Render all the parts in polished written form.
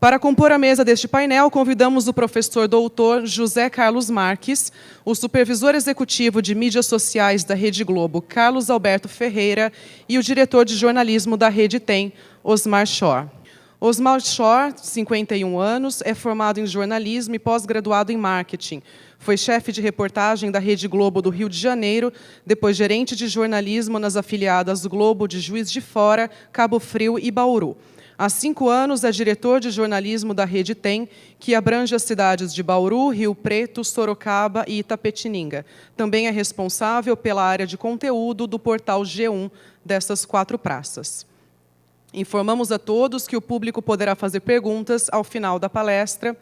Para compor a mesa deste painel, convidamos o professor doutor José Carlos Marques, o supervisor executivo de mídias sociais da Rede Globo, Carlos Alberto Ferreira, e o diretor de jornalismo da Rede Tem, Osmar Schor. Osmar Schor, 51 anos, é formado em jornalismo e pós-graduado em marketing. Foi chefe de reportagem da Rede Globo do Rio de Janeiro, depois gerente de jornalismo nas afiliadas Globo de Juiz de Fora, Cabo Frio e Bauru. Há 5 anos é diretor de jornalismo da Rede Tem, que abrange as cidades de Bauru, Rio Preto, Sorocaba e Itapetininga. Também é responsável pela área de conteúdo do portal G1 dessas 4 praças. Informamos a todos que o público poderá fazer perguntas ao final da palestra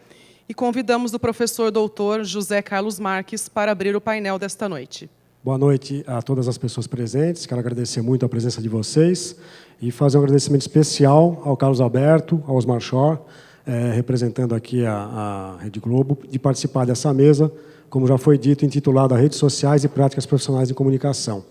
e convidamos o professor doutor José Carlos Marques para abrir o painel desta noite. Boa noite a todas as pessoas presentes. Quero agradecer muito a presença de vocês e fazer um agradecimento especial ao Carlos Alberto, ao Osmar Schor, representando aqui a Rede Globo, de participar dessa mesa, como já foi dito, intitulada Redes Sociais e Práticas Profissionais de Comunicação.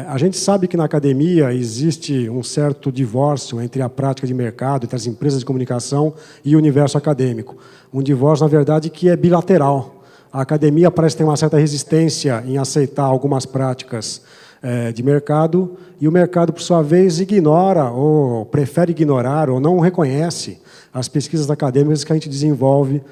A gente sabe que na academia existe um certo divórcio entre a prática de mercado, entre as empresas de comunicação e o universo acadêmico. Um divórcio, na verdade, que é bilateral. A academia parece ter uma certa resistência em aceitar algumas práticas de mercado, e o mercado, por sua vez, ignora ou prefere ignorar ou não reconhece as pesquisas acadêmicas que a gente desenvolve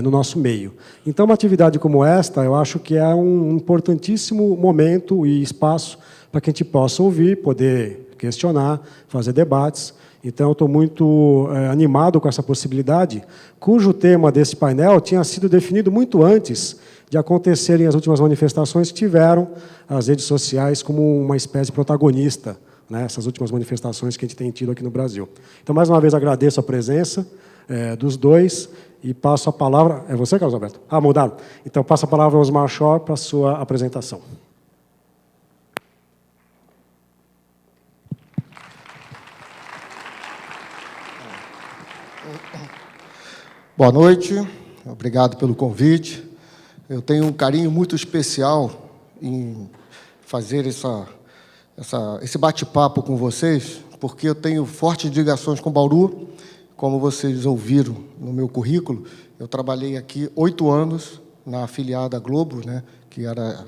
no nosso meio. Então, uma atividade como esta, eu acho que é um importantíssimo momento e espaço para que a gente possa ouvir, poder questionar, fazer debates. Então, eu estou muito animado com essa possibilidade, cujo tema desse painel tinha sido definido muito antes de acontecerem as últimas manifestações que tiveram as redes sociais como uma espécie de protagonista, né, essas últimas manifestações que a gente tem tido aqui no Brasil. Então, mais uma vez, agradeço a presença dos dois e passo a palavra... É você, Carlos Alberto? Ah, mudaram. Então, passo a palavra ao Osmar Schor para a sua apresentação. Boa noite, obrigado pelo convite. Eu tenho um carinho muito especial em fazer esse bate-papo com vocês, porque eu tenho fortes ligações com Bauru. Como vocês ouviram no meu currículo, eu trabalhei aqui 8 anos na afiliada Globo, né, que era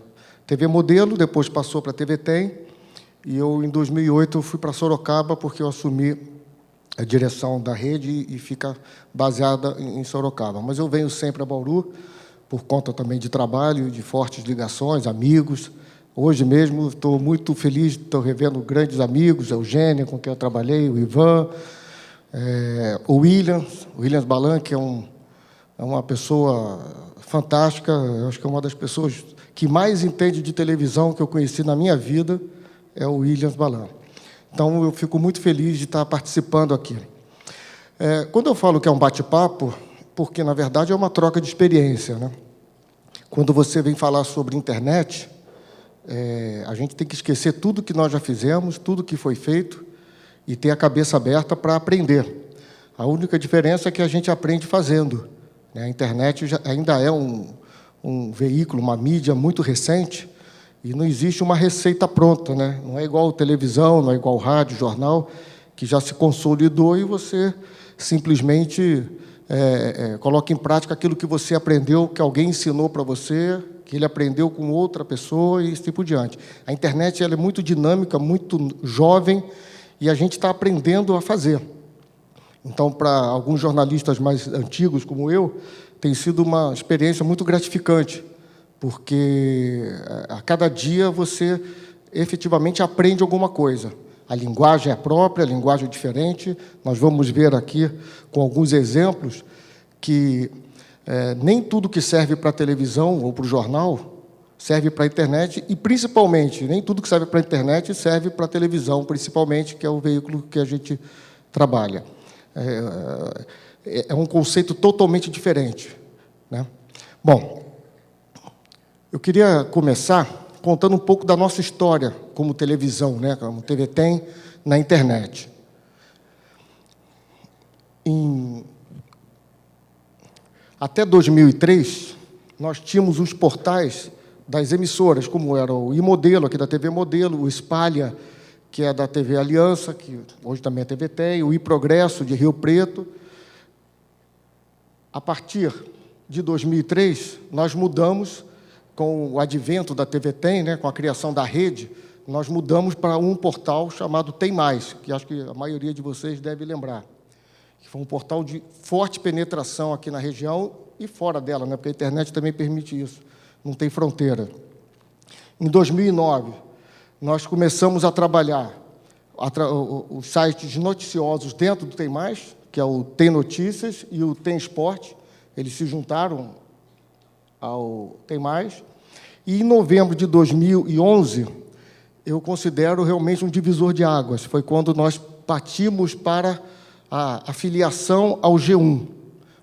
TV Modelo, depois passou para a TV Tem, e eu, em 2008, fui para Sorocaba, porque eu assumi a direção da rede e fica baseada em Sorocaba. Mas eu venho sempre a Bauru, por conta também de trabalho, de fortes ligações, amigos. Hoje mesmo estou muito feliz, estou revendo grandes amigos, a Eugênia, com quem eu trabalhei, o Ivan, o Williams Balan, que é uma pessoa fantástica, eu acho que é uma das pessoas que mais entende de televisão que eu conheci na minha vida, é o Williams Balan. Então, eu fico muito feliz de estar participando aqui. Quando eu falo que é um bate-papo, porque, na verdade, é uma troca de experiência, né? Quando você vem falar sobre internet, a gente tem que esquecer tudo que nós já fizemos, tudo que foi feito, e ter a cabeça aberta para aprender. A única diferença é que a gente aprende fazendo, né? A internet ainda é um veículo, uma mídia muito recente, e não existe uma receita pronta, né? Não é igual televisão, não é igual rádio, jornal, que já se consolidou e você simplesmente coloca em prática aquilo que você aprendeu, que alguém ensinou para você, que ele aprendeu com outra pessoa e assim por diante. A internet ela é muito dinâmica, muito jovem, e a gente está aprendendo a fazer. Então, para alguns jornalistas mais antigos, como eu, tem sido uma experiência muito gratificante, porque a cada dia você efetivamente aprende alguma coisa. A linguagem é própria, a linguagem é diferente. Nós vamos ver aqui, com alguns exemplos, que nem tudo que serve para a televisão ou para o jornal serve para a internet, e, principalmente, nem tudo que serve para a internet serve para a televisão, principalmente, que é o veículo que a gente trabalha. É um conceito totalmente diferente, né? Bom, eu queria começar contando um pouco da nossa história como televisão, né, como TV Tem, na internet. Até 2003, nós tínhamos os portais das emissoras, como era o iModelo, aqui da TV Modelo, o Espalha, que é da TV Aliança, que hoje também é TVT, o iProgresso, de Rio Preto. A partir de 2003, nós mudamos, com o advento da TVT, né, com a criação da rede, nós mudamos para um portal chamado Tem Mais, que acho que a maioria de vocês deve lembrar, que foi um portal de forte penetração aqui na região e fora dela, né, porque a internet também permite isso, não tem fronteira. Em 2009, nós começamos a trabalhar os sites noticiosos dentro do Tem Mais, que é o Tem Notícias e o Tem Esporte. Eles se juntaram ao Tem Mais. E, em novembro de 2011, eu considero realmente um divisor de águas. Foi quando nós partimos para a filiação ao G1.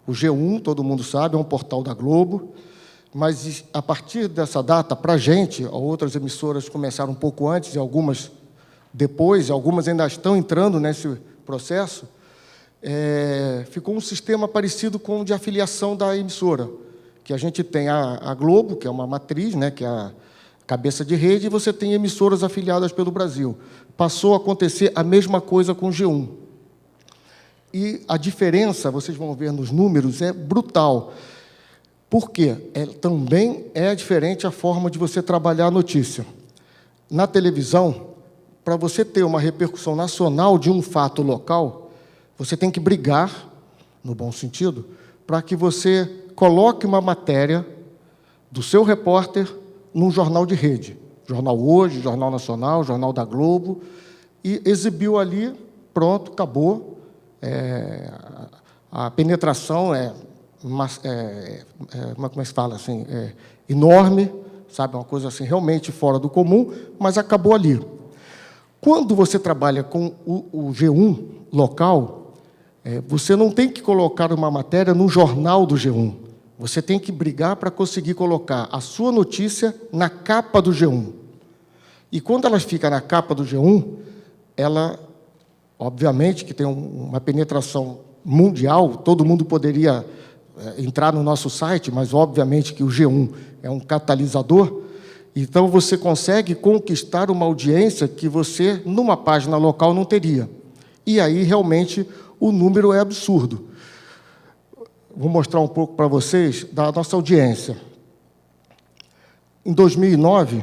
O G1, todo mundo sabe, é um portal da Globo, mas, a partir dessa data, para a gente, outras emissoras começaram um pouco antes e algumas depois, algumas ainda estão entrando nesse processo, ficou um sistema parecido com o de afiliação da emissora, que a gente tem a Globo, que é uma matriz, né, que é a cabeça de rede, e você tem emissoras afiliadas pelo Brasil. Passou a acontecer a mesma coisa com o G1. E a diferença, vocês vão ver nos números, é brutal. Por quê? Também é diferente a forma de você trabalhar a notícia. Na televisão, para você ter uma repercussão nacional de um fato local, você tem que brigar, no bom sentido, para que você coloque uma matéria do seu repórter num jornal de rede. Jornal Hoje, Jornal Nacional, Jornal da Globo, e exibiu ali, pronto, acabou. A penetração como se fala assim, enorme, sabe, uma coisa assim realmente fora do comum, mas acabou ali. Quando você trabalha com o G1 local, você não tem que colocar uma matéria no jornal do G1. Você tem que brigar para conseguir colocar a sua notícia na capa do G1. E quando ela fica na capa do G1, ela, obviamente, que tem uma penetração mundial, todo mundo poderia entrar no nosso site, mas, obviamente, que o G1 é um catalisador, então você consegue conquistar uma audiência que você, numa página local, não teria. E aí, realmente, o número é absurdo. Vou mostrar um pouco para vocês da nossa audiência. Em 2009,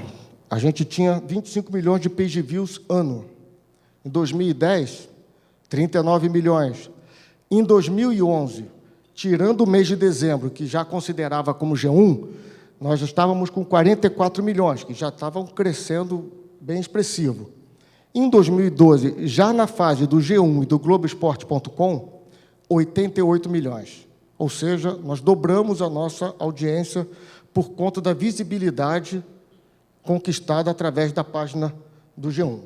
a gente tinha 25 milhões de page views ano. Em 2010, 39 milhões. Em 2011, tirando o mês de dezembro, que já considerava como G1, nós já estávamos com 44 milhões, que já estavam crescendo bem expressivo. Em 2012, já na fase do G1 e do Globoesporte.com, 88 milhões. Ou seja, nós dobramos a nossa audiência por conta da visibilidade conquistada através da página do G1.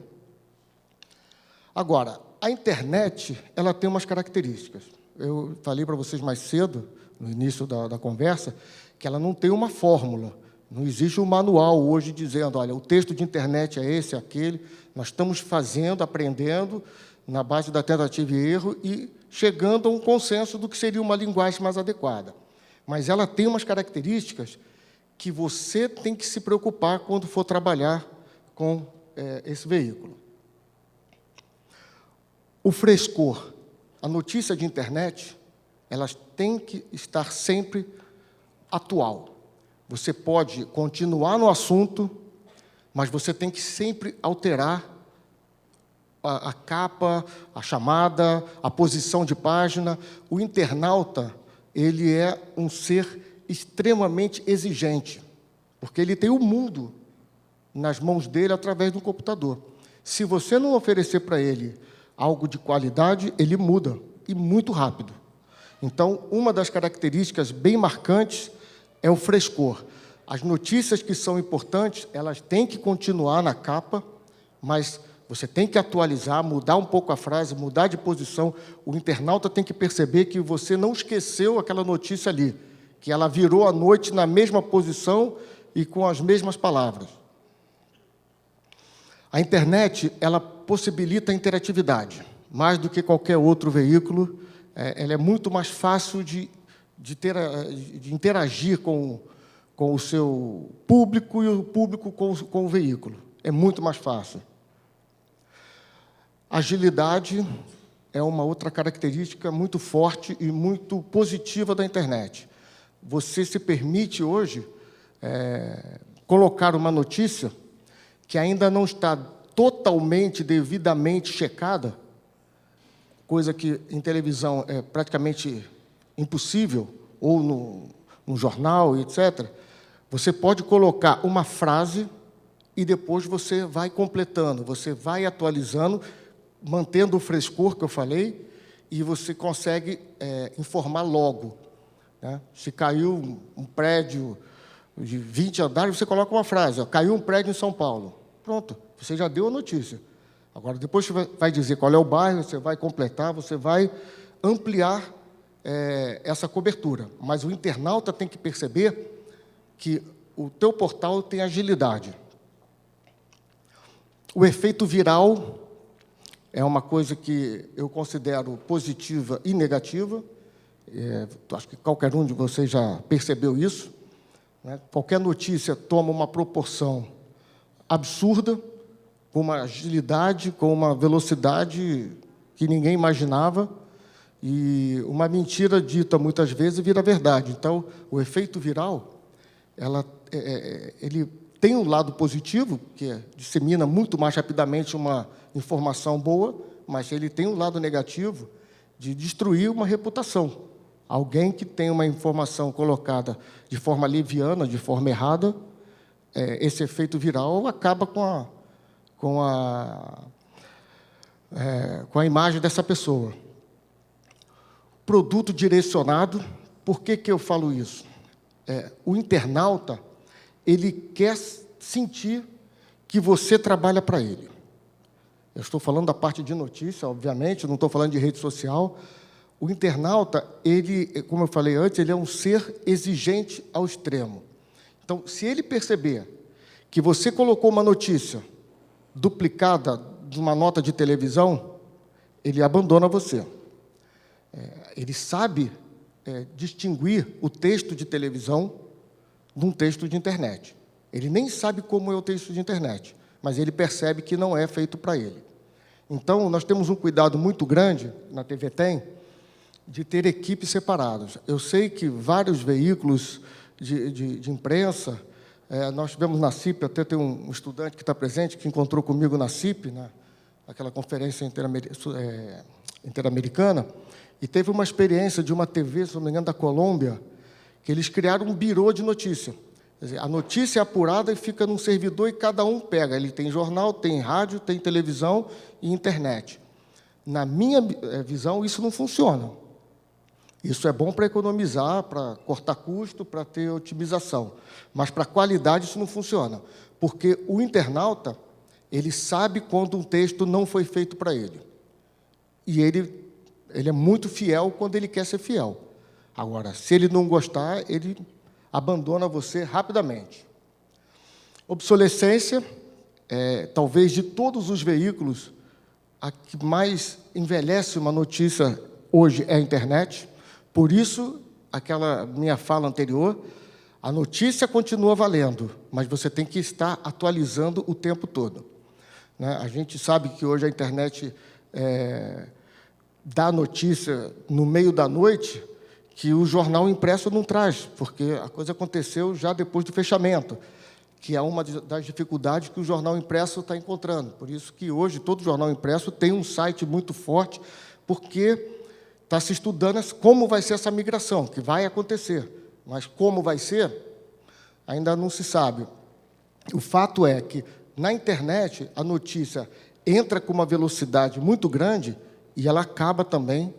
Agora, a internet, ela tem umas características. Eu falei para vocês mais cedo, no início da conversa, que ela não tem uma fórmula. Não existe um manual hoje dizendo, olha, o texto de internet é esse, aquele. Nós estamos fazendo, aprendendo, na base da tentativa e erro, e chegando a um consenso do que seria uma linguagem mais adequada. Mas ela tem umas características que você tem que se preocupar quando for trabalhar com esse veículo. O frescor. A notícia de internet, elas têm que estar sempre atual. Você pode continuar no assunto, mas você tem que sempre alterar a capa, a chamada, a posição de página. O internauta, ele é um ser extremamente exigente, porque ele tem o mundo nas mãos dele através do computador. Se você não oferecer para ele algo de qualidade, ele muda, e muito rápido. Então, uma das características bem marcantes é o frescor. As notícias que são importantes, elas têm que continuar na capa, mas você tem que atualizar, mudar um pouco a frase, mudar de posição. O internauta tem que perceber que você não esqueceu aquela notícia ali, que ela virou à noite na mesma posição e com as mesmas palavras. A internet, ela possibilita a interatividade. Mais do que qualquer outro veículo, ela é muito mais fácil de interagir com o seu público e o público com o veículo. É muito mais fácil. Agilidade é uma outra característica muito forte e muito positiva da internet. Você se permite hoje colocar uma notícia que ainda não está totalmente, devidamente checada, coisa que em televisão é praticamente impossível, ou no jornal, etc. Você pode colocar uma frase e depois você vai completando, você vai atualizando, mantendo o frescor que eu falei, e você consegue informar logo, né? Se caiu um prédio de 20 andares, você coloca uma frase, ó, caiu um prédio em São Paulo. Pronto, você já deu a notícia. Agora, depois você vai dizer qual é o bairro, você vai completar, você vai ampliar essa cobertura. Mas o internauta tem que perceber que o teu portal tem agilidade. O efeito viral é uma coisa que eu considero positiva e negativa. Acho que qualquer um de vocês já percebeu isso, né? Qualquer notícia toma uma proporção absurda, com uma agilidade, com uma velocidade que ninguém imaginava, e uma mentira dita muitas vezes vira verdade. Então, o efeito viral, ele tem um lado positivo, que dissemina muito mais rapidamente uma informação boa, mas ele tem um lado negativo de destruir uma reputação. Alguém que tem uma informação colocada de forma leviana, de forma errada, esse efeito viral acaba com a imagem dessa pessoa. Produto direcionado, por que eu falo isso? O internauta, ele quer sentir que você trabalha para ele. Eu estou falando da parte de notícia, obviamente, não estou falando de rede social. O internauta, ele, como eu falei antes, ele é um ser exigente ao extremo. Então, se ele perceber que você colocou uma notícia duplicada de uma nota de televisão, ele abandona você. Ele sabe distinguir o texto de televisão de um texto de internet. Ele nem sabe como é o texto de internet, mas ele percebe que não é feito para ele. Então, nós temos um cuidado muito grande, na TV Tem, de ter equipes separadas. Eu sei que vários veículos de imprensa, nós tivemos na CIP, até tem um estudante que está presente, que encontrou comigo na CIP, naquela conferência interamericana, e teve uma experiência de uma TV, se não me engano, da Colômbia, que eles criaram um birô de notícia. Quer dizer, a notícia é apurada e fica num servidor e cada um pega. Ele tem jornal, tem rádio, tem televisão e internet. Na minha visão, isso não funciona. Isso é bom para economizar, para cortar custo, para ter otimização. Mas, para a qualidade, isso não funciona. Porque o internauta, ele sabe quando um texto não foi feito para ele. E ele é muito fiel quando ele quer ser fiel. Agora, se ele não gostar, ele abandona você rapidamente. Obsolescência, talvez de todos os veículos, a que mais envelhece uma notícia hoje é a internet. Por isso, aquela minha fala anterior, a notícia continua valendo, mas você tem que estar atualizando o tempo todo, né? A gente sabe que hoje a internet dá notícia no meio da noite que o jornal impresso não traz, porque a coisa aconteceu já depois do fechamento, que é uma das dificuldades que o jornal impresso está encontrando. Por isso que hoje todo jornal impresso tem um site muito forte, porque está se estudando como vai ser essa migração, que vai acontecer. Mas como vai ser, ainda não se sabe. O fato é que, na internet, a notícia entra com uma velocidade muito grande e ela acaba também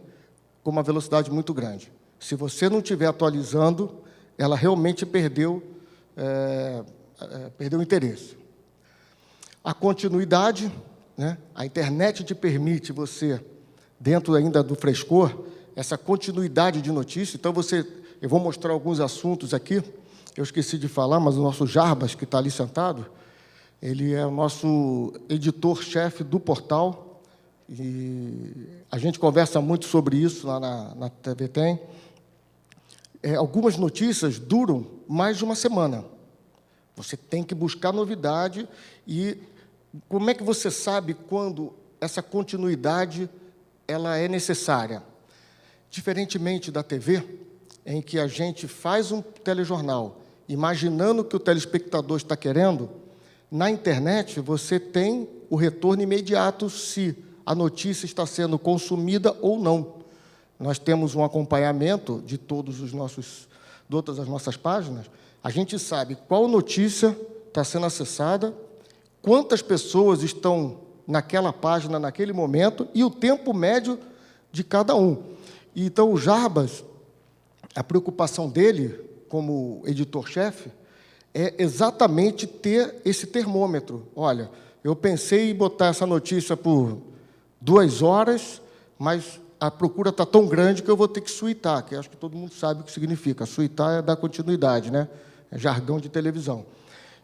com uma velocidade muito grande. Se você não estiver atualizando, ela realmente perdeu o interesse. A continuidade, né? A internet te permite você, dentro ainda do frescor, essa continuidade de notícia. Então, eu vou mostrar alguns assuntos aqui. Eu esqueci de falar, mas o nosso Jarbas, que está ali sentado, ele é o nosso editor-chefe do portal, e a gente conversa muito sobre isso lá na TV Tem. Algumas notícias duram mais de uma semana. Você tem que buscar novidade. E como é que você sabe quando essa continuidade ela é necessária. Diferentemente da TV, em que a gente faz um telejornal imaginando o que o telespectador está querendo, na internet você tem o retorno imediato se a notícia está sendo consumida ou não. Nós temos um acompanhamento de todas as nossas páginas. A gente sabe qual notícia está sendo acessada, quantas pessoas estão naquela página, naquele momento, e o tempo médio de cada um. Então, o Jarbas, a preocupação dele, como editor-chefe, é exatamente ter esse termômetro. Olha, eu pensei em botar essa notícia por 2 horas, mas a procura está tão grande que eu vou ter que suitar, que acho que todo mundo sabe o que significa. Suitar é dar continuidade, né? É jargão de televisão.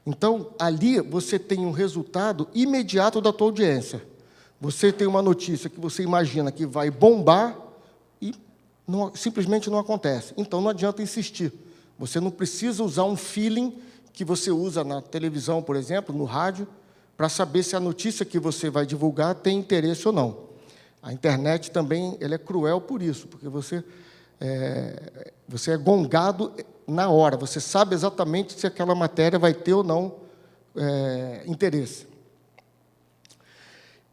Então, ali você tem um resultado imediato da tua audiência. Você tem uma notícia que você imagina que vai bombar e simplesmente não acontece. Então, não adianta insistir. Você não precisa usar um feeling que você usa na televisão, por exemplo, no rádio, para saber se a notícia que você vai divulgar tem interesse ou não. A internet também ela é cruel por isso, porque você é gongado na hora, você sabe exatamente se aquela matéria vai ter ou não interesse.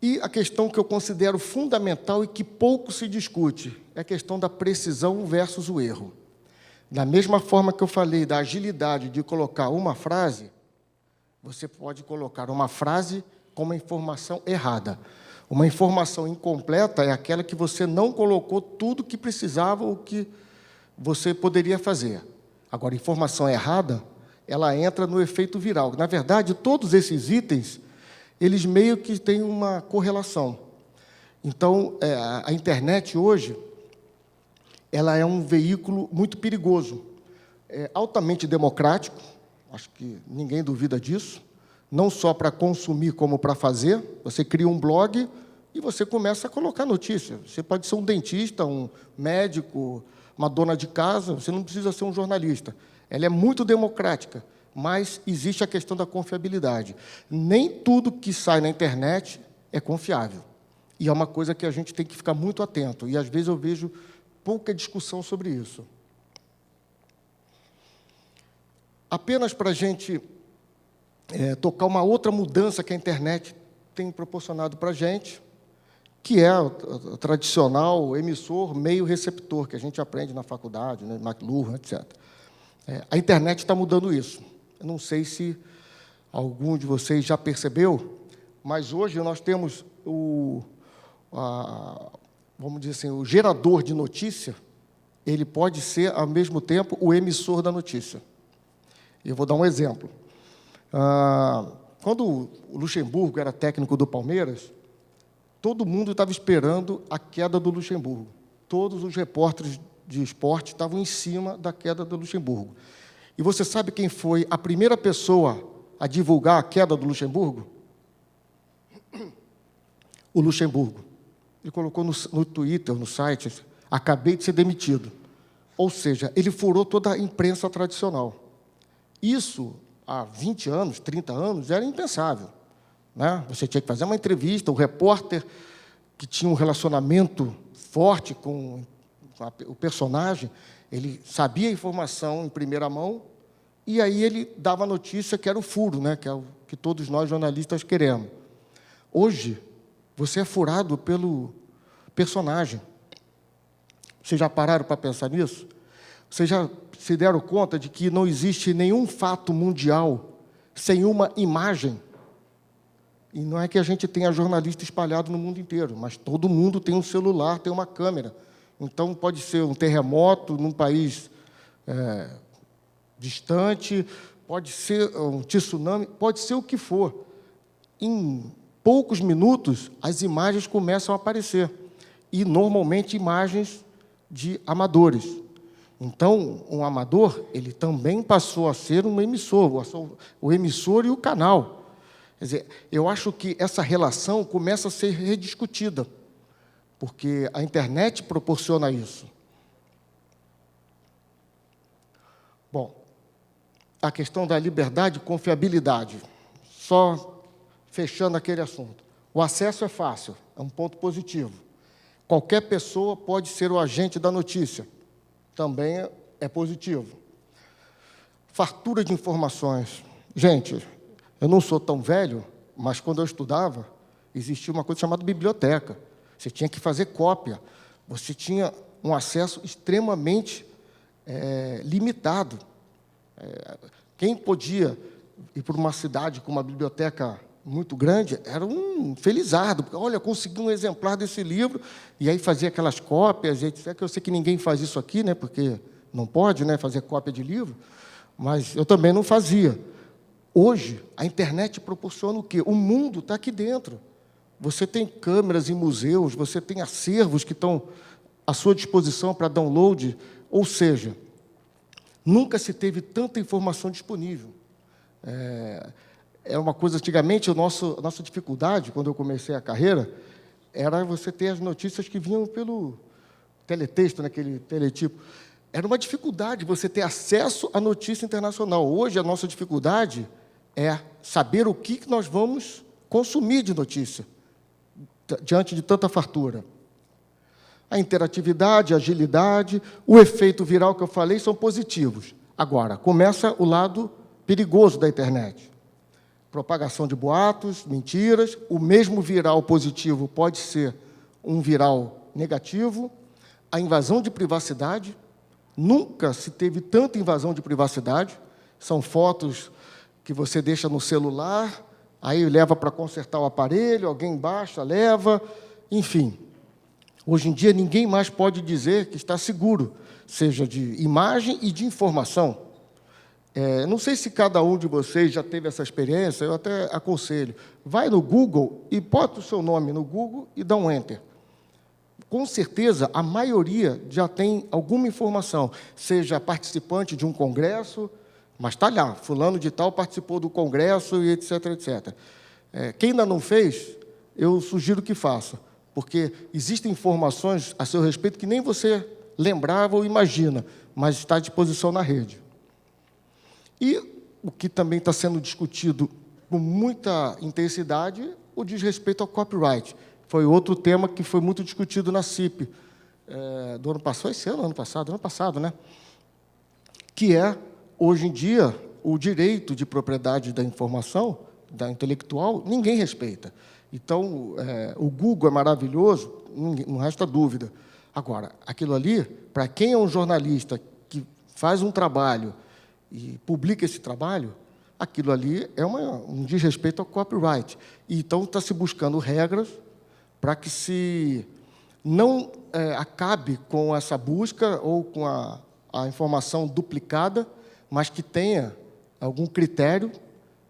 E a questão que eu considero fundamental e que pouco se discute é a questão da precisão versus o erro. Da mesma forma que eu falei da agilidade de colocar uma frase, você pode colocar uma frase com uma informação errada. Uma informação incompleta é aquela que você não colocou tudo que precisava ou que você poderia fazer. Agora, informação errada, ela entra no efeito viral. Na verdade, todos esses itens, eles meio que têm uma correlação. Então, a internet hoje, ela é um veículo muito perigoso. É altamente democrático, acho que ninguém duvida disso, não só para consumir como para fazer. Você cria um blog e você começa a colocar notícia. Você pode ser um dentista, um médico, uma dona de casa, você não precisa ser um jornalista. Ela é muito democrática, mas existe a questão da confiabilidade. Nem tudo que sai na internet é confiável. E é uma coisa que a gente tem que ficar muito atento. E, às vezes, eu vejo pouca discussão sobre isso. Apenas para a gente tocar uma outra mudança que a internet tem proporcionado para a gente, que é o tradicional emissor meio receptor, que a gente aprende na faculdade, né, McLuhan, etc. A internet está mudando isso. Eu não sei se algum de vocês já percebeu, mas hoje nós temos vamos dizer assim, o gerador de notícia, ele pode ser, ao mesmo tempo, o emissor da notícia. Eu vou dar um exemplo. Quando o Luxemburgo era técnico do Palmeiras, todo mundo estava esperando a queda do Luxemburgo. Todos os repórteres de esporte estavam em cima da queda do Luxemburgo. E você sabe quem foi a primeira pessoa a divulgar a queda do Luxemburgo? O Luxemburgo. Ele colocou no Twitter, no site, acabei de ser demitido. Ou seja, ele furou toda a imprensa tradicional. Isso, há 20 anos, 30 anos, era impensável. Né? Você tinha que fazer uma entrevista, o repórter que tinha um relacionamento forte com o personagem, ele sabia a informação em primeira mão, e aí ele dava a notícia que era o furo, né? Que é o que todos nós jornalistas queremos. Hoje, você é furado pelo personagem. Vocês já pararam para pensar nisso? Vocês já se deram conta de que não existe nenhum fato mundial sem uma imagem? E não é que a gente tenha jornalista espalhado no mundo inteiro, mas todo mundo tem um celular, tem uma câmera. Então, pode ser um terremoto num país distante, pode ser um tsunami, pode ser o que for. Em poucos minutos, as imagens começam a aparecer. E, normalmente, imagens de amadores. Então, um amador, ele também passou a ser um emissor, o emissor e o canal. Quer dizer, eu acho que essa relação começa a ser rediscutida, porque a internet proporciona isso. Bom, a questão da liberdade e confiabilidade. Só fechando aquele assunto. O acesso é fácil, é um ponto positivo. Qualquer pessoa pode ser o agente da notícia, também é positivo. Fartura de informações. Gente, eu não sou tão velho, mas quando eu estudava, existia uma coisa chamada biblioteca. Você tinha que fazer cópia. Você tinha um acesso extremamente limitado. Quem podia ir para uma cidade com uma biblioteca muito grande era um felizardo, porque, olha, consegui um exemplar desse livro, e aí fazia aquelas cópias, etc. Eu sei que ninguém faz isso aqui, né, porque não pode, né, fazer cópia de livro, mas eu também não fazia. Hoje, a internet proporciona o quê? O mundo está aqui dentro. Você tem câmeras em museus, você tem acervos que estão à sua disposição para download, ou seja, nunca se teve tanta informação disponível. É uma coisa, antigamente, a nossa dificuldade, quando eu comecei a carreira, era você ter as notícias que vinham pelo teletexto, naquele teletipo. Era uma dificuldade você ter acesso à notícia internacional. Hoje, a nossa dificuldade é saber o que nós vamos consumir de notícia, diante de tanta fartura. A interatividade, a agilidade, o efeito viral que eu falei são positivos. Agora, começa o lado perigoso da internet. Propagação de boatos, mentiras. O mesmo viral positivo pode ser um viral negativo. A invasão de privacidade. Nunca se teve tanta invasão de privacidade. São fotos que você deixa no celular, aí leva para consertar o aparelho, alguém baixa, leva, enfim. Hoje em dia, ninguém mais pode dizer que está seguro, seja de imagem e de informação. Não sei se cada um de vocês já teve essa experiência, eu até aconselho. Vai no Google e bota o seu nome no Google e dá um Enter. Com certeza, a maioria já tem alguma informação, seja participante de um congresso, mas está lá, fulano de tal participou do congresso, e etc., etc. Quem ainda não fez, eu sugiro que faça, porque existem informações a seu respeito que nem você lembrava ou imagina, mas está à disposição na rede. E o que também está sendo discutido com muita intensidade, o diz respeito ao copyright. Foi outro tema que foi muito discutido na CIP, do ano passado, esse ano passado, né? Que é, hoje em dia, o direito de propriedade da informação, da intelectual, ninguém respeita. Então, o Google é maravilhoso, não resta dúvida. Agora, aquilo ali, para quem é um jornalista que faz um trabalho e publica esse trabalho, aquilo ali é um desrespeito ao copyright. Então, está se buscando regras para que se não acabe com essa busca ou com a informação duplicada, mas que tenha algum critério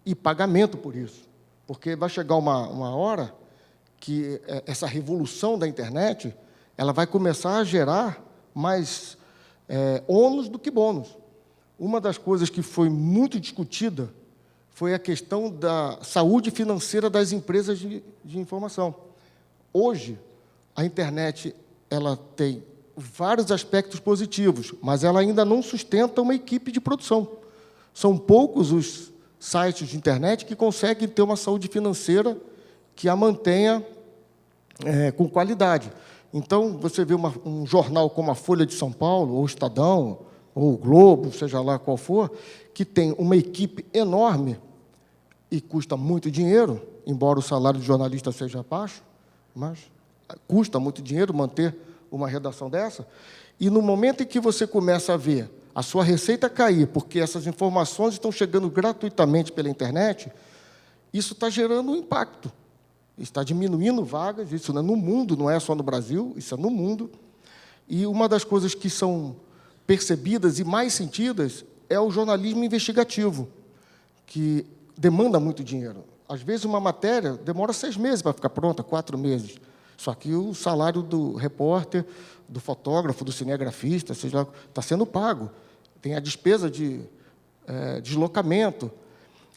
e pagamento por isso. Porque vai chegar uma hora que essa revolução da internet ela vai começar a gerar mais ônus do que bônus. Uma das coisas que foi muito discutida foi a questão da saúde financeira das empresas de informação. Hoje, a internet ela tem vários aspectos positivos, mas ela ainda não sustenta uma equipe de produção. São poucos os sites de internet que conseguem ter uma saúde financeira que a mantenha com qualidade. Então, você vê um jornal como a Folha de São Paulo, ou o Estadão, ou o Globo, seja lá qual for, que tem uma equipe enorme e custa muito dinheiro, embora o salário do jornalista seja baixo, mas custa muito dinheiro manter uma redação dessa, e no momento em que você começa a ver a sua receita cair, porque essas informações estão chegando gratuitamente pela internet, isso está gerando um impacto, está diminuindo vagas, isso no mundo, não é só no Brasil, isso é no mundo, e uma das coisas que são percebidas e mais sentidas é o jornalismo investigativo, que demanda muito dinheiro. Às vezes, uma matéria demora 6 meses para ficar pronta, 4 meses. Só que o salário do repórter, do fotógrafo, do cinegrafista, seja lá, está sendo pago. Tem a despesa de deslocamento.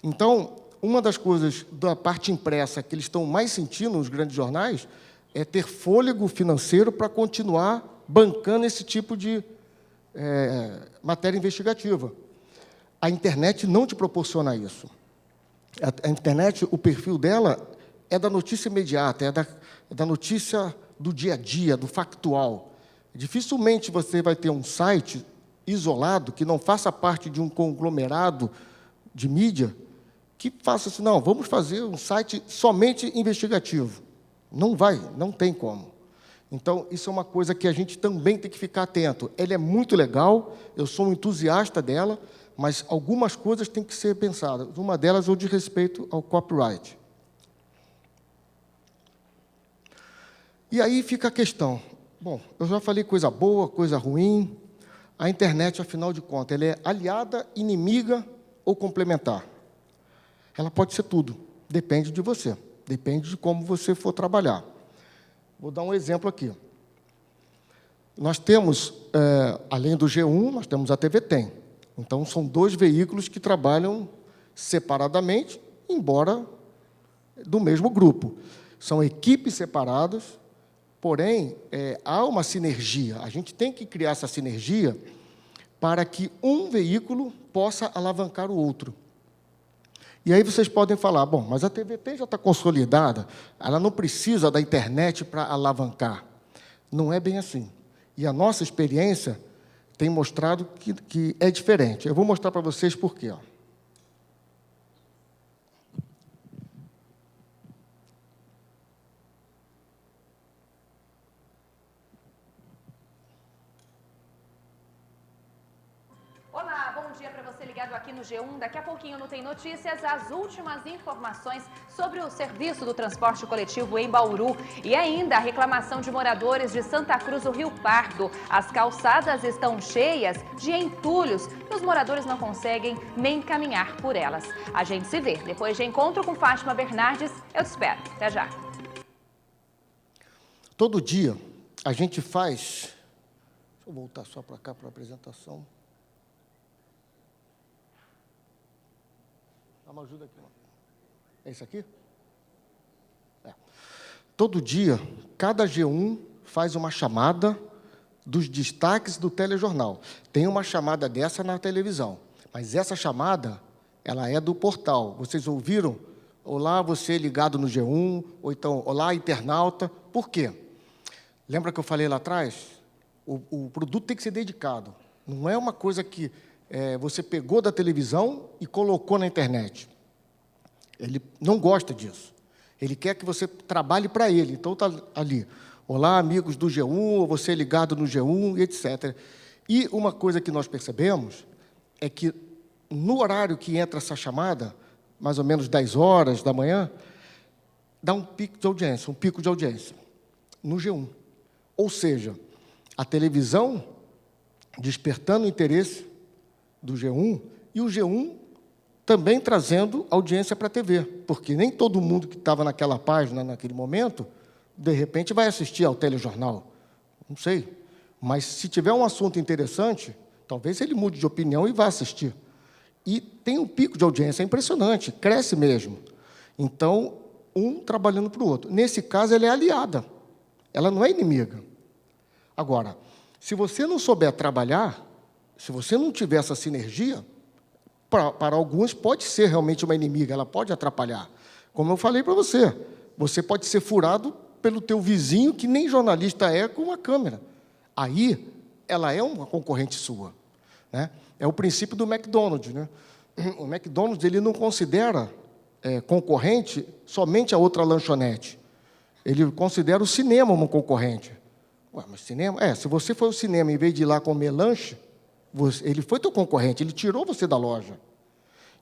Então, uma das coisas da parte impressa que eles estão mais sentindo nos grandes jornais é ter fôlego financeiro para continuar bancando esse tipo de matéria investigativa. A internet não te proporciona isso. A internet, o perfil dela é da notícia imediata, é da notícia do dia a dia, do factual. Dificilmente você vai ter um site isolado, que não faça parte de um conglomerado de mídia, que faça assim, não, vamos fazer um site somente investigativo. Não vai, não tem como. Então, isso é uma coisa que a gente também tem que ficar atento. Ela é muito legal, eu sou um entusiasta dela, mas algumas coisas têm que ser pensadas. Uma delas é o de respeito ao copyright. E aí fica a questão. Bom, eu já falei coisa boa, coisa ruim. A internet, afinal de contas, ela é aliada, inimiga ou complementar? Ela pode ser tudo. Depende de você. Depende de como você for trabalhar. Vou dar um exemplo aqui. Nós temos, além do G1, nós temos a TV Tem. Então, são 2 veículos que trabalham separadamente, embora do mesmo grupo. São equipes separadas, porém, há uma sinergia. A gente tem que criar essa sinergia para que um veículo possa alavancar o outro. E aí vocês podem falar, bom, mas a TVT já está consolidada, ela não precisa da internet para alavancar. Não é bem assim. E a nossa experiência tem mostrado que é diferente. Eu vou mostrar para vocês por quê. Olá, bom dia para você ligado aqui no G1. Daqui a pouquinho no Tem Notícias, as últimas informações sobre o serviço do transporte coletivo em Bauru e ainda a reclamação de moradores de Santa Cruz do Rio Pardo. As calçadas estão cheias de entulhos e os moradores não conseguem nem caminhar por elas. A gente se vê depois de encontro com Fátima Bernardes. Eu te espero. Até já. Todo dia a gente faz... Deixa eu voltar só para cá para a apresentação. Dá uma ajuda aqui. É isso aqui? Todo dia, cada G1 faz uma chamada dos destaques do telejornal. Tem uma chamada dessa na televisão, mas essa chamada, ela é do portal. Vocês ouviram? Olá, você ligado no G1, ou então, olá, internauta. Por quê? Lembra que eu falei lá atrás? O produto tem que ser dedicado. Não é uma coisa que você pegou da televisão e colocou na internet. Ele não gosta disso. Ele quer que você trabalhe para ele. Então, está ali. Olá, amigos do G1, você ligado no G1, etc. E uma coisa que nós percebemos é que, no horário que entra essa chamada, mais ou menos 10 horas da manhã, dá um pico de audiência, no G1. Ou seja, a televisão despertando o interesse do G1 e o G1 também trazendo audiência para a TV, porque nem todo mundo que estava naquela página, naquele momento, de repente vai assistir ao telejornal. Não sei. Mas, se tiver um assunto interessante, talvez ele mude de opinião e vá assistir. E tem um pico de audiência, é impressionante, cresce mesmo. Então, um trabalhando para o outro. Nesse caso, ela é aliada, ela não é inimiga. Agora, se você não souber trabalhar, se você não tiver essa sinergia, para alguns pode ser realmente uma inimiga, ela pode atrapalhar. Como eu falei para você, você pode ser furado pelo teu vizinho, que nem jornalista é, com uma câmera. Aí, ela é uma concorrente sua, né? É o princípio do McDonald's, né? O McDonald's ele não considera concorrente somente a outra lanchonete. Ele considera o cinema uma concorrente. Ué, mas cinema... se você for ao cinema, em vez de ir lá comer lanche, ele foi teu concorrente, ele tirou você da loja.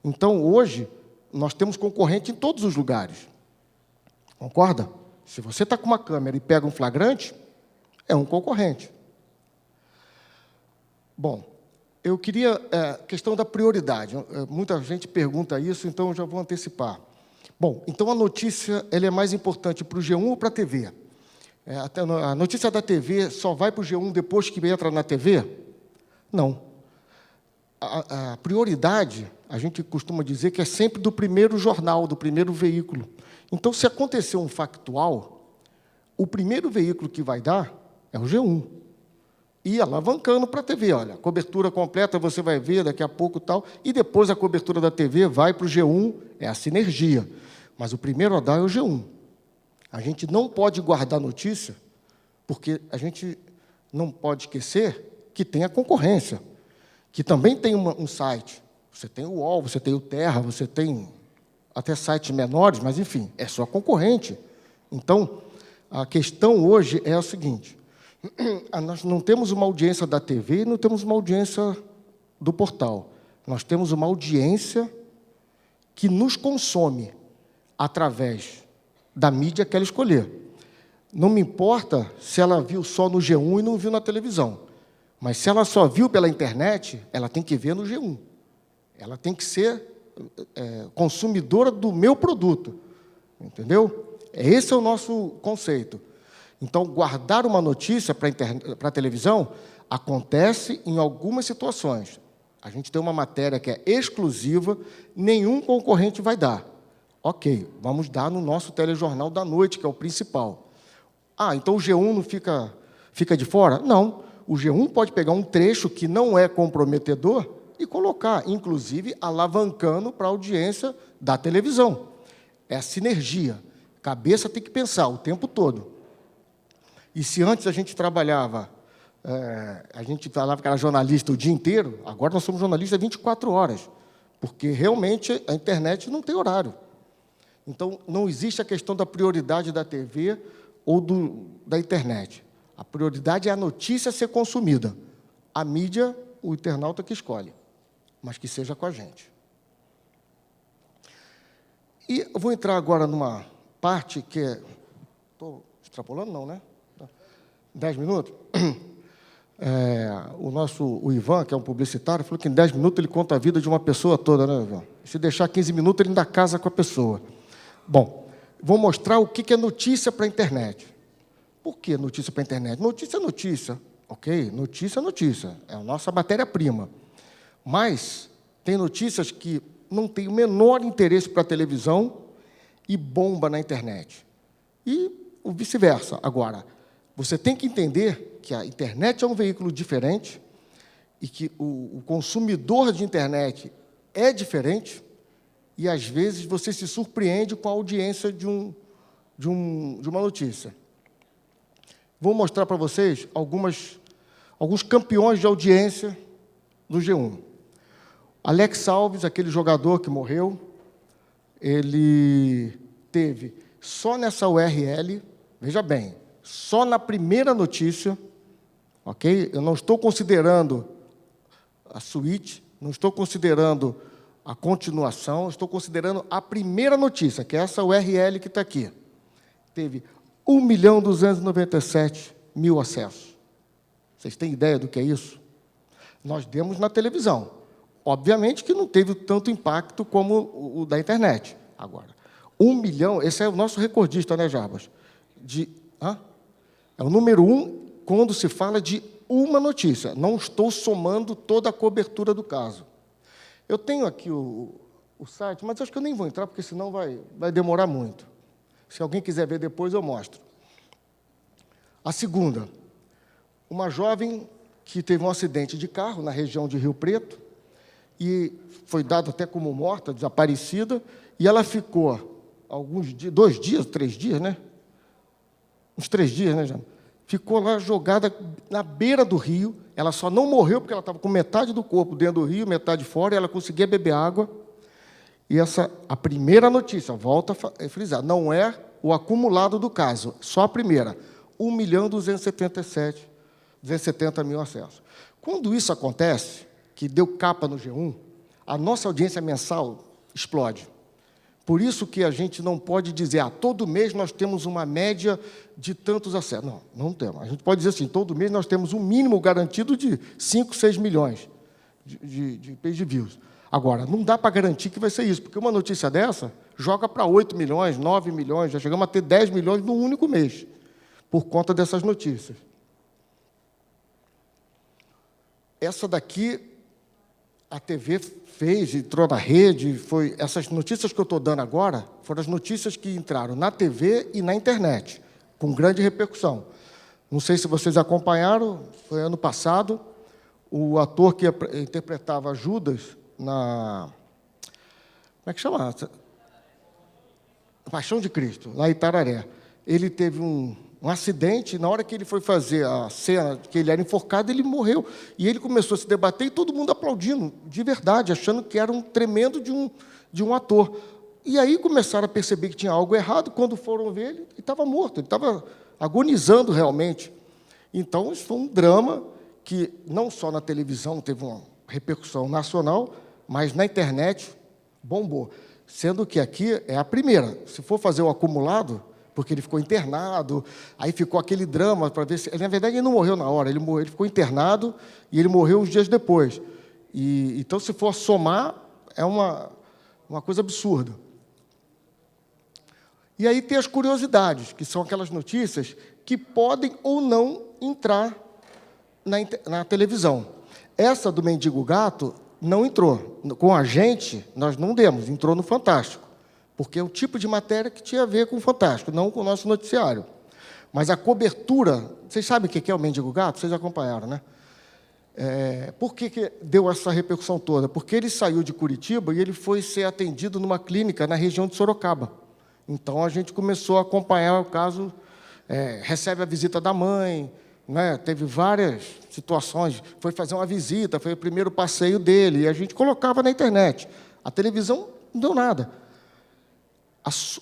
Então, hoje, nós temos concorrente em todos os lugares. Concorda? Se você está com uma câmera e pega um flagrante, é um concorrente. Bom, eu queria... questão da prioridade. Muita gente pergunta isso, então eu já vou antecipar. Bom, então a notícia ela é mais importante para o G1 ou para a TV? A notícia da TV só vai para o G1 depois que entra na TV? Não. A prioridade, a gente costuma dizer que é sempre do primeiro jornal, do primeiro veículo. Então, se acontecer um factual, o primeiro veículo que vai dar é o G1. E alavancando para a TV. Olha, cobertura completa você vai ver daqui a pouco tal, e depois a cobertura da TV vai para o G1, é a sinergia. Mas o primeiro a dar é o G1. A gente não pode guardar notícia, porque a gente não pode esquecer que tem a concorrência, que também tem um site. Você tem o UOL, você tem o Terra, você tem até sites menores, mas, enfim, é só concorrente. Então, a questão hoje é a seguinte: nós não temos uma audiência da TV e não temos uma audiência do portal. Nós temos uma audiência que nos consome através da mídia que ela escolher. Não me importa se ela viu só no G1 e não viu na televisão, mas se ela só viu pela internet, ela tem que ver no G1. Ela tem que ser consumidora do meu produto, entendeu? Esse é o nosso conceito. Então, guardar uma notícia para a televisão acontece em algumas situações. A gente tem uma matéria que é exclusiva, nenhum concorrente vai dar. Ok, vamos dar no nosso telejornal da noite, que é o principal. Ah, então o G1 não fica de fora? Não, o G1 pode pegar um trecho que não é comprometedor e colocar, inclusive, alavancando para a audiência da televisão. É a sinergia. Cabeça tem que pensar o tempo todo. E se antes a gente trabalhava, a gente falava que era jornalista o dia inteiro, agora nós somos jornalistas 24 horas, porque realmente a internet não tem horário. Então, não existe a questão da prioridade da TV ou da internet. A prioridade é a notícia ser consumida. A mídia, o internauta que escolhe, mas que seja com a gente. E eu vou entrar agora numa parte que é... Estou extrapolando? Não, né? 10 minutos? O Ivan, que é um publicitário, falou que em 10 minutos ele conta a vida de uma pessoa toda, né, Ivan? Se deixar 15 minutos, ele ainda casa com a pessoa. Bom, vou mostrar o que é notícia para a internet. Por que notícia para a internet? Notícia é notícia, ok? Notícia é notícia, é a nossa matéria-prima. Mas tem notícias que não têm o menor interesse para a televisão e bomba na internet. E o vice-versa. Agora, você tem que entender que a internet é um veículo diferente e que o consumidor de internet é diferente e, às vezes, você se surpreende com a audiência de uma notícia. Vou mostrar para vocês alguns campeões de audiência do G1. Alex Alves, aquele jogador que morreu, ele teve, só nessa URL, veja bem, só na primeira notícia, ok? Eu não estou considerando a suíte, não estou considerando a continuação, estou considerando a primeira notícia, que é essa URL que está aqui. Teve 1.297.000 acessos. Vocês têm ideia do que é isso? Nós demos na televisão. Obviamente que não teve tanto impacto como o da internet. Agora, 1 milhão, esse é o nosso recordista, né, Jarbas? É o número 1 quando se fala de uma notícia. Não estou somando toda a cobertura do caso. Eu tenho aqui o site, mas acho que eu nem vou entrar, porque senão vai demorar muito. Se alguém quiser ver depois, eu mostro. A segunda, uma jovem que teve um acidente de carro na região de Rio Preto e foi dada até como morta, desaparecida, e ela ficou alguns dias, 2 dias, 3 dias, né? Uns 3 dias, né, Jana? Ficou lá jogada na beira do rio. Ela só não morreu porque ela estava com metade do corpo dentro do rio, metade fora, e ela conseguia beber água. E a primeira notícia, volta a frisar, não é o acumulado do caso, só a primeira. 1.270.000 acessos. Quando isso acontece, que deu capa no G1, a nossa audiência mensal explode. Por isso que a gente não pode dizer, todo mês nós temos uma média de tantos acessos. Não, não temos. A gente pode dizer assim, todo mês nós temos um mínimo garantido de 5, 6 milhões de page views. Agora, não dá para garantir que vai ser isso, porque uma notícia dessa joga para 8 milhões, 9 milhões, já chegamos a ter 10 milhões num único mês, por conta dessas notícias. Essa daqui, a TV fez, entrou na rede, essas notícias que eu estou dando agora foram as notícias que entraram na TV e na internet, com grande repercussão. Não sei se vocês acompanharam, foi ano passado, o ator que interpretava Judas na... Como é que chama? Paixão de Cristo, lá em Itararé. ele teve um acidente, e na hora que ele foi fazer a cena que ele era enforcado, ele morreu. E ele começou a se debater e todo mundo aplaudindo, de verdade, achando que era um tremendo de um ator. E aí começaram a perceber que tinha algo errado. Quando foram ver, ele estava morto, ele estava agonizando realmente. Então, isso foi um drama que, não só na televisão, teve uma repercussão nacional, mas na internet bombou. Sendo que aqui é a primeira. Se for fazer o acumulado, porque ele ficou internado, aí ficou aquele drama para ver se... Na verdade, ele não morreu na hora, ele ficou internado e ele morreu uns dias depois. Então, se for somar, é uma coisa absurda. E aí tem as curiosidades, que são aquelas notícias que podem ou não entrar na televisão. Essa do Mendigo Gato não entrou. Com a gente, nós não demos, entrou no Fantástico, porque é o tipo de matéria que tinha a ver com o Fantástico, não com o nosso noticiário. Mas a cobertura... Vocês sabem o que é o Mendigo Gato? Vocês acompanharam, né? Por que deu essa repercussão toda? Porque ele saiu de Curitiba e ele foi ser atendido numa clínica na região de Sorocaba. Então, a gente começou a acompanhar o caso, recebe a visita da mãe, né? Teve várias situações, foi fazer uma visita, foi o primeiro passeio dele, e a gente colocava na internet. A televisão não deu nada.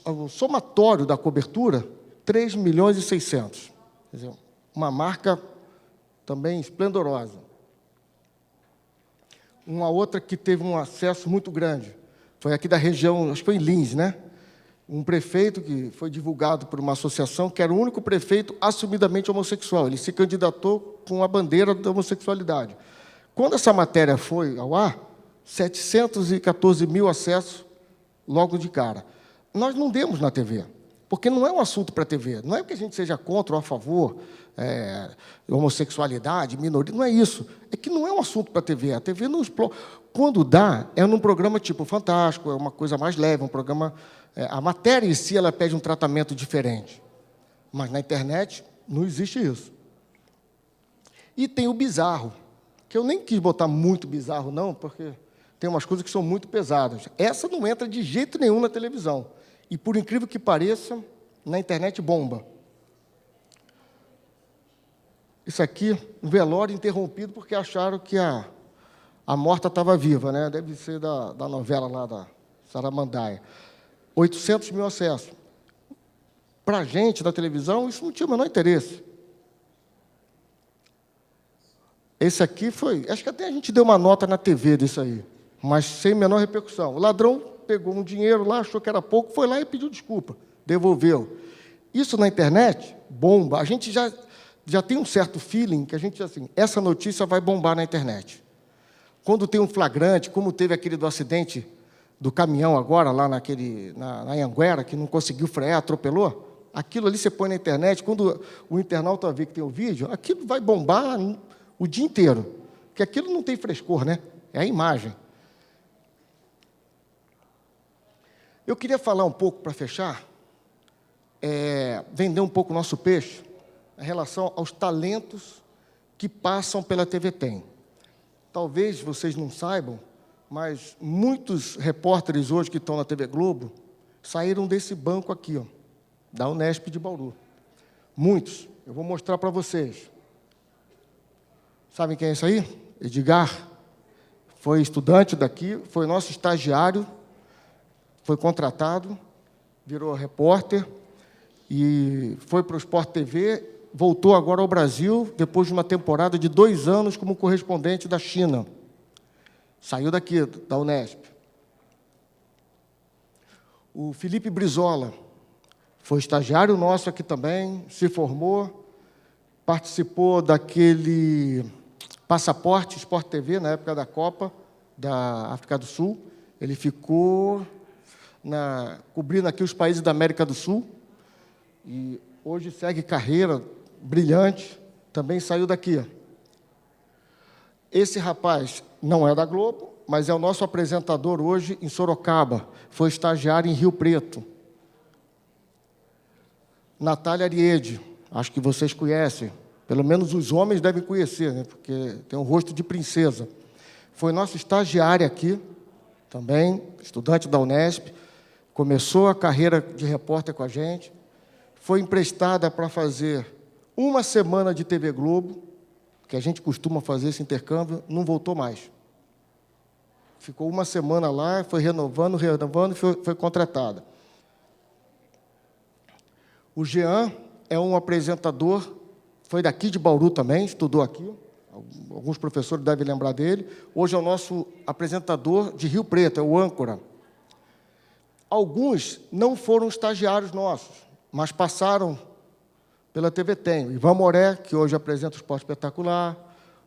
O somatório da cobertura, 3,6 milhões. Quer dizer, uma marca também esplendorosa. Uma outra que teve um acesso muito grande, foi aqui da região, acho que foi em Lins, né? Um prefeito que foi divulgado por uma associação, que era o único prefeito assumidamente homossexual. Ele se candidatou com a bandeira da homossexualidade. Quando essa matéria foi ao ar, 714 mil acessos logo de cara. Nós não demos na TV, porque não é um assunto para a TV. Não é que a gente seja contra ou a favor, homossexualidade, minoria, não é isso. É que não é um assunto para a TV. A TV não explora. Quando dá, é num programa tipo Fantástico, é uma coisa mais leve, um programa... a matéria em si, ela pede um tratamento diferente. Mas na internet não existe isso. E tem o bizarro, que eu nem quis botar muito bizarro, não, porque tem umas coisas que são muito pesadas. Essa não entra de jeito nenhum na televisão. E, por incrível que pareça, na internet bomba. Isso aqui, um velório interrompido porque acharam que a morta estava viva, né? Deve ser da novela lá da Saramandaia. 800 mil acessos. Para a gente, da televisão, isso não tinha o menor interesse. Esse aqui foi... Acho que até a gente deu uma nota na TV disso aí, mas sem menor repercussão. O ladrão pegou um dinheiro lá, achou que era pouco, foi lá e pediu desculpa, devolveu. Isso na internet, bomba. A gente já tem um certo feeling que a gente, assim, essa notícia vai bombar na internet. Quando tem um flagrante, como teve aquele do acidente do caminhão agora, lá na Anhanguera, que não conseguiu frear, atropelou, aquilo ali você põe na internet, quando o internauta vê que tem o vídeo, aquilo vai bombar o dia inteiro, porque aquilo não tem frescor, né? É a imagem. Eu queria falar um pouco, para fechar, vender um pouco o nosso peixe, em relação aos talentos que passam pela TV Tem. Talvez vocês não saibam, mas muitos repórteres hoje que estão na TV Globo saíram desse banco aqui, ó, da Unesp de Bauru. Muitos. Eu vou mostrar para vocês. Sabem quem é isso aí? Edgar. Foi estudante daqui, foi nosso estagiário, foi contratado, virou repórter e foi para o Sport TV, voltou agora ao Brasil, depois de uma temporada de 2 anos como correspondente da China. Saiu daqui, da Unesp. O Felipe Brizola foi estagiário nosso aqui também, se formou, participou daquele Passaporte Sport TV, na época da Copa da África do Sul. Ele ficou cobrindo aqui os países da América do Sul e hoje segue carreira brilhante, também saiu daqui. Esse rapaz não é da Globo, mas é o nosso apresentador hoje em Sorocaba. Foi estagiário em Rio Preto. Natália Ariede, acho que vocês conhecem. Pelo menos os homens devem conhecer, né? Porque tem um rosto de princesa. Foi nosso estagiário aqui, também, estudante da Unesp. Começou a carreira de repórter com a gente. foi emprestada para fazer uma semana de TV Globo, que a gente costuma fazer esse intercâmbio, não voltou mais. Ficou uma semana lá, foi renovando e foi contratada. O Jean é um apresentador, foi daqui de Bauru também, estudou aqui, alguns professores devem lembrar dele. Hoje é o nosso apresentador de Rio Preto, é o âncora. Alguns não foram estagiários nossos, mas passaram pela TV Tem. O Ivan Moré, que hoje apresenta o Esporte Espetacular,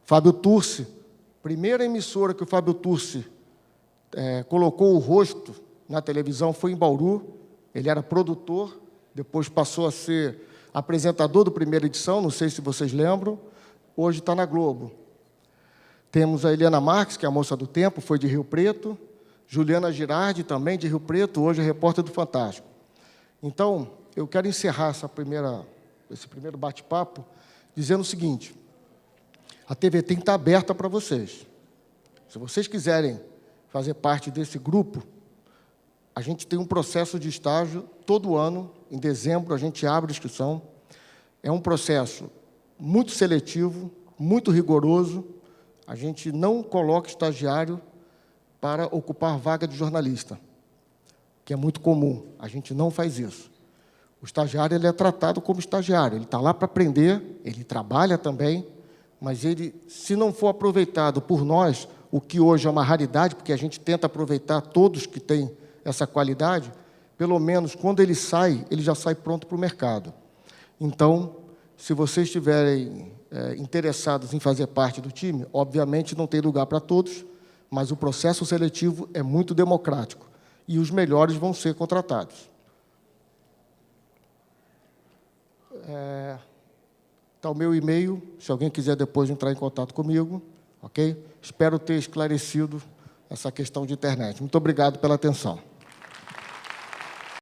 Fábio Turci, primeira emissora que o Fábio Turci colocou o rosto na televisão foi em Bauru. Ele era produtor, depois passou a ser apresentador do Primeira Edição, não sei se vocês lembram, hoje está na Globo. Temos a Eliana Marques, que é a moça do tempo, foi de Rio Preto, Juliana Girardi, também de Rio Preto, hoje é repórter do Fantástico. Então, eu quero encerrar esse primeiro bate-papo dizendo o seguinte: a TV Tem está aberta para vocês. Se vocês quiserem fazer parte desse grupo, a gente tem um processo de estágio todo ano, em dezembro a gente abre a inscrição. É um processo muito seletivo, muito rigoroso. A gente não coloca estagiário para ocupar vaga de jornalista, que é muito comum. A gente não faz isso. O estagiário ele é tratado como estagiário. Ele está lá para aprender, ele trabalha também, mas ele, se não for aproveitado por nós, o que hoje é uma raridade, porque a gente tenta aproveitar todos que têm essa qualidade, pelo menos, quando ele sai, ele já sai pronto para o mercado. Então, se vocês estiverem interessados em fazer parte do time, obviamente não tem lugar para todos, mas o processo seletivo é muito democrático e os melhores vão ser contratados. Está o meu e-mail, se alguém quiser depois entrar em contato comigo, ok? Espero ter esclarecido essa questão de internet. Muito obrigado pela atenção.